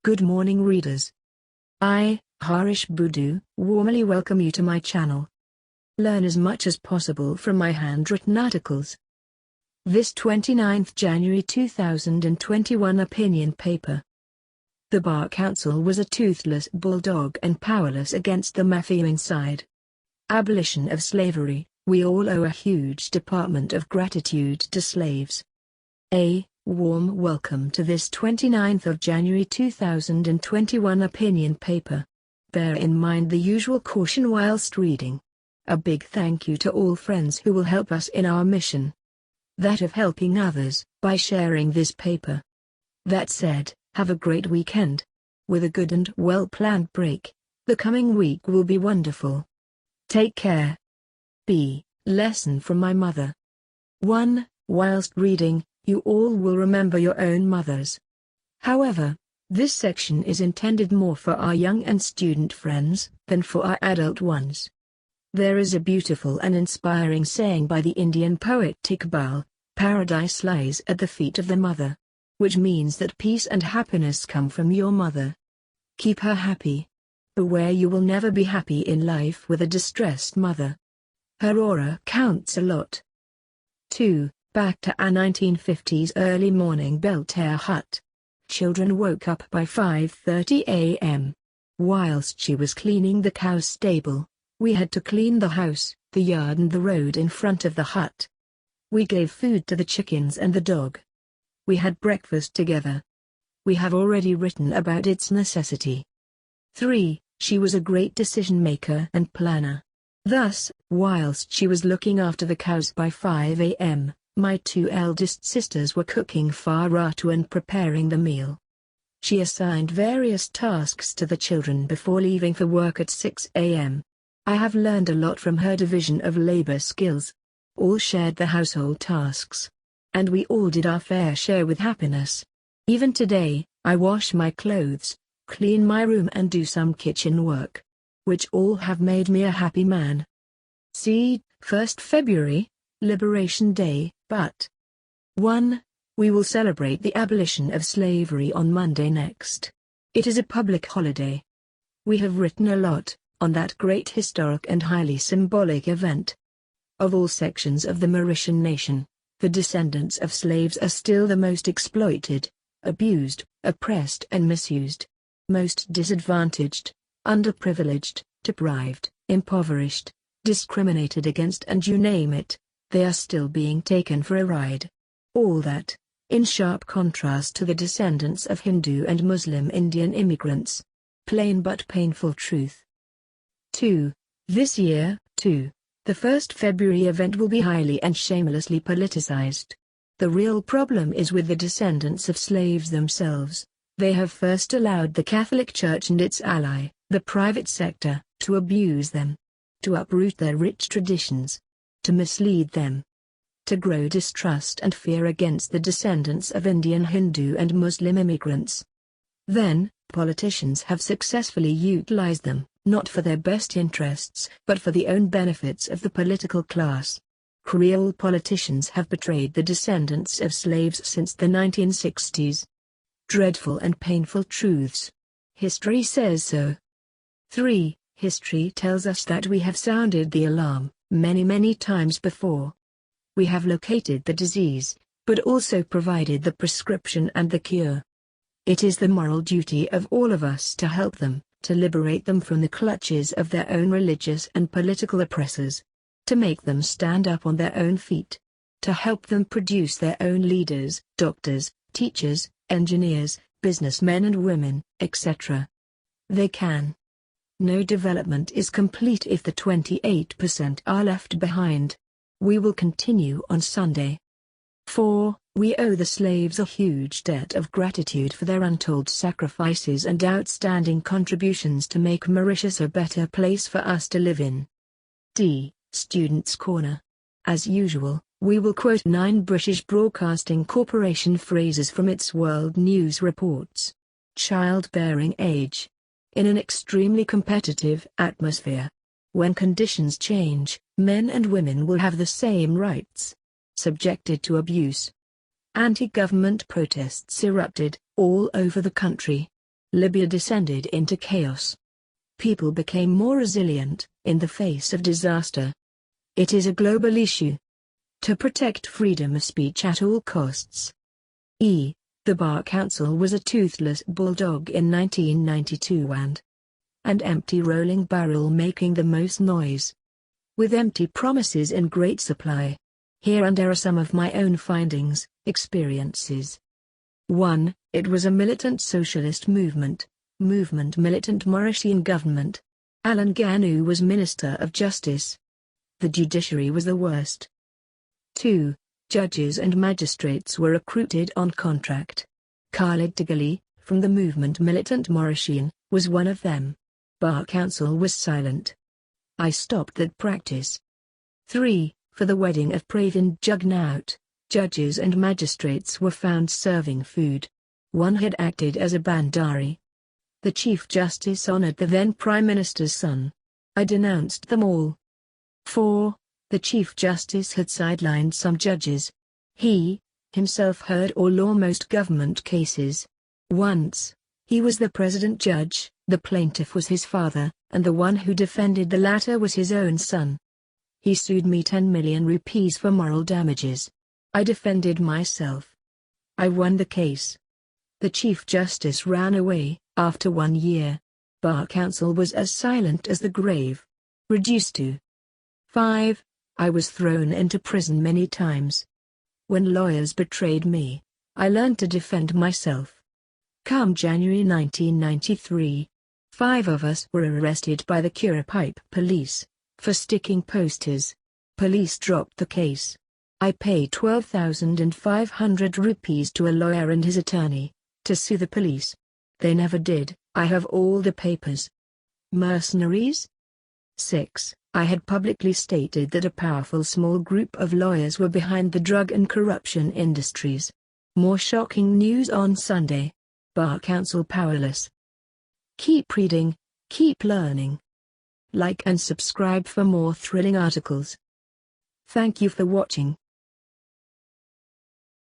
Good morning readers. I, Harish Budu, warmly welcome you to my channel. Learn as much as possible from my handwritten articles. This 29th January 2021 opinion paper. The Bar Council was a toothless bulldog and powerless against the mafia inside. Abolition of slavery, we all owe a huge department of gratitude to slaves. A warm welcome to this 29th of January 2021 opinion paper. Bear in mind the usual caution whilst reading. A big thank you to all friends who will help us in our mission. That of helping others, by sharing this paper. That said, have a great weekend. With a good and well-planned break, the coming week will be wonderful. Take care. B. Lesson from my mother. 1. Whilst reading, you all will remember your own mothers. However, this section is intended more for our young and student friends than for our adult ones. There is a beautiful and inspiring saying by the Indian poet Iqbal, "Paradise lies at the feet of the mother," which means that peace and happiness come from your mother. Keep her happy. Beware, you will never be happy in life with a distressed mother. Her aura counts a lot. 2. Back to a 1950s early morning Belter hut. Children woke up by 5:30 a.m. Whilst she was cleaning the cow's stable, we had to clean the house, the yard and the road in front of the hut. We gave food to the chickens and the dog. We had breakfast together. We have already written about its necessity. 3. She was a great decision maker and planner. Thus, whilst she was looking after the cows by 5 a.m., my two eldest sisters were cooking faratu and preparing the meal. She assigned various tasks to the children before leaving for work at 6 a.m. I have learned a lot from her division of labor skills. All shared the household tasks. And we all did our fair share with happiness. Even today, I wash my clothes, clean my room and do some kitchen work. Which all have made me a happy man. See, 1st February, Liberation Day, but 1. We will celebrate the abolition of slavery on Monday next. It is a public holiday. We have written a lot on that great historic and highly symbolic event. Of all sections of the Mauritian nation, the descendants of slaves are still the most exploited, abused, oppressed and misused. Most disadvantaged, underprivileged, deprived, impoverished, discriminated against and you name it, they are still being taken for a ride. All that, in sharp contrast to the descendants of Hindu and Muslim Indian immigrants. Plain but painful truth. 2. This year, too, the 1st February event will be highly and shamelessly politicized. The real problem is with the descendants of slaves themselves. They have first allowed the Catholic Church and its ally, the private sector, to abuse them. To uproot their rich traditions. To mislead them. To grow distrust and fear against the descendants of Indian Hindu and Muslim immigrants. Then, politicians have successfully utilized them, not for their best interests but for the own benefits of the political class. Creole politicians have betrayed the descendants of slaves since the 1960s. Dreadful and painful truths. History says so. 3. History tells us that we have sounded the alarm many times before. We have located the disease, but also provided the prescription and the cure. It is the moral duty of all of us to help them, to liberate them from the clutches of their own religious and political oppressors. To make them stand up on their own feet. To help them produce their own leaders, doctors, teachers, engineers, businessmen and women, etc. They can. No development is complete if the 28% are left behind. We will continue on Sunday. 4. We owe the slaves a huge debt of gratitude for their untold sacrifices and outstanding contributions to make Mauritius a better place for us to live in. D. Students' Corner. As usual, we will quote 9 British Broadcasting Corporation phrases from its World News reports. Childbearing age. In an extremely competitive atmosphere. When conditions change, men and women will have the same rights. Subjected to abuse. Anti-government protests erupted, all over the country. Libya descended into chaos. People became more resilient in the face of disaster. It is a global issue. To protect freedom of speech at all costs. The Bar Council was a toothless bulldog in 1992 and an empty rolling barrel making the most noise. With empty promises in great supply. Here and there are some of my own findings, experiences. 1. It was a militant socialist movement. Militant Mauritian government. Alan Ganu was Minister of Justice. The judiciary was the worst. 2. Judges and magistrates were recruited on contract. Khalid Digali, from the movement Militant Mauritian, was one of them. Bar Council was silent. I stopped that practice. 3. For the wedding of Pravin Jugnauth, judges and magistrates were found serving food. One had acted as a bandari. The Chief Justice honored the then Prime Minister's son. I denounced them all. 4. The Chief Justice had sidelined some judges. He, himself heard all almost government cases. Once, he was the president judge, the plaintiff was his father, and the one who defended the latter was his own son. He sued me 10 million rupees for moral damages. I defended myself. I won the case. The Chief Justice ran away, after 1 year. Bar Council was as silent as the grave. Reduced to 5. I was thrown into prison many times. When lawyers betrayed me, I learned to defend myself. Come January 1993. 5 of us were arrested by the Curapipe police, for sticking posters. Police dropped the case. I paid 12,500 rupees to a lawyer and his attorney, to sue the police. They never did. I have all the papers. Mercenaries? 6. I had publicly stated that a powerful small group of lawyers were behind the drug and corruption industries. More shocking news on Sunday. Bar Council powerless. Keep reading, keep learning. Like and subscribe for more thrilling articles. Thank you for watching.